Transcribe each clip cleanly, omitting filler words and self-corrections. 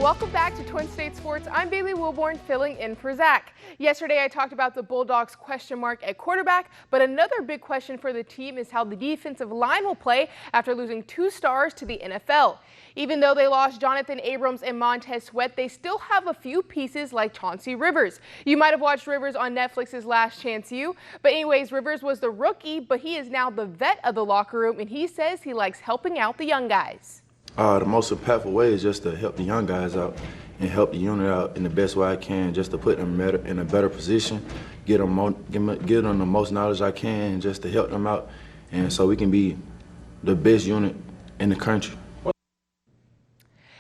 Welcome back to Twin State Sports. I'm Bailey Wilborn filling in for Zach. Yesterday I talked about the Bulldogs' question mark at quarterback, but another big question for the team is how the defensive line will play after losing 2 stars to the NFL. Even though they lost Jonathan Abrams and Montez Sweat, they still have a few pieces like Chauncey Rivers. You might have watched Rivers on Netflix's Last Chance U, but anyways, Rivers was the rookie, but he is now the vet of the locker room, and he says he likes helping out the young guys. The most impactful way is just to help the young guys out and help the unit out in the best way I can, just to put them in a better position, give them the most knowledge I can, just to help them out, and so we can be the best unit in the country.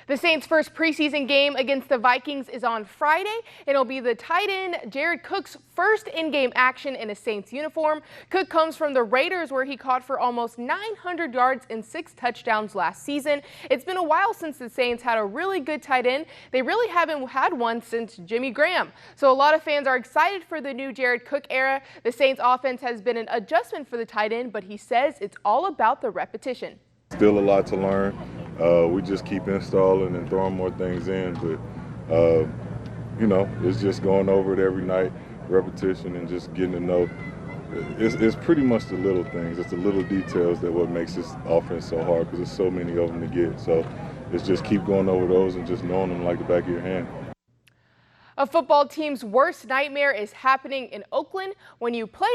The Saints' first preseason game against the Vikings is on Friday. It'll be the tight end Jared Cook's first in-game action in a Saints uniform. Cook comes from the Raiders, where he caught for almost 900 yards and 6 touchdowns last season. It's been a while since the Saints had a really good tight end. They really haven't had one since Jimmy Graham. So a lot of fans are excited for the new Jared Cook era. The Saints offense has been an adjustment for the tight end, but he says it's all about the repetition. Still a lot to learn. We just keep installing and throwing more things in, but it's just going over it every night, repetition, and just getting to know. It's pretty much the little things. It's the little details that what makes this offense so hard, because there's so many of them to get. So it's just keep going over those and just knowing them like the back of your hand. A football team's worst nightmare is happening in Oakland when you pay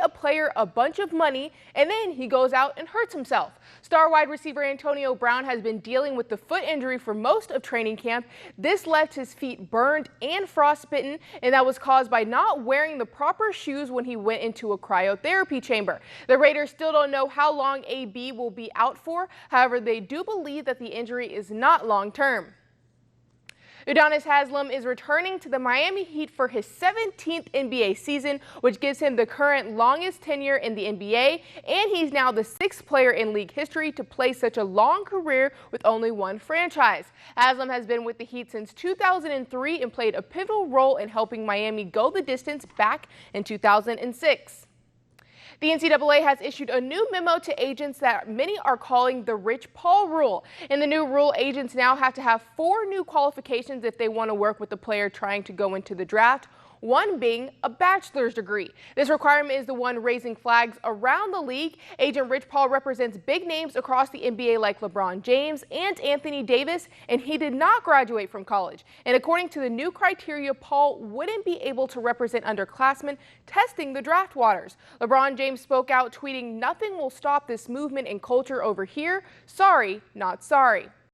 a player a bunch of money and then he goes out and hurts himself. Star wide receiver Antonio Brown has been dealing with the foot injury for most of training camp. This left his feet burned and frostbitten, and that was caused by not wearing the proper shoes when he went into a cryotherapy chamber. The Raiders still don't know how long AB will be out for. However, they do believe that the injury is not long term. Udonis Haslem is returning to the Miami Heat for his 17th NBA season, which gives him the current longest tenure in the NBA, and he's now the 6th player in league history to play such a long career with only one franchise. Haslem has been with the Heat since 2003 and played a pivotal role in helping Miami go the distance back in 2006. The NCAA has issued a new memo to agents that many are calling the Rich Paul rule. In the new rule, agents now have to have 4 new qualifications if they want to work with the player trying to go into the draft, one being a bachelor's degree. This requirement is the one raising flags around the league. Agent Rich Paul represents big names across the NBA like LeBron James and Anthony Davis, and he did not graduate from college. And according to the new criteria, Paul wouldn't be able to represent underclassmen testing the draft waters. LeBron James spoke out, tweeting, "Nothing will stop this movement and culture over here. Sorry, not sorry."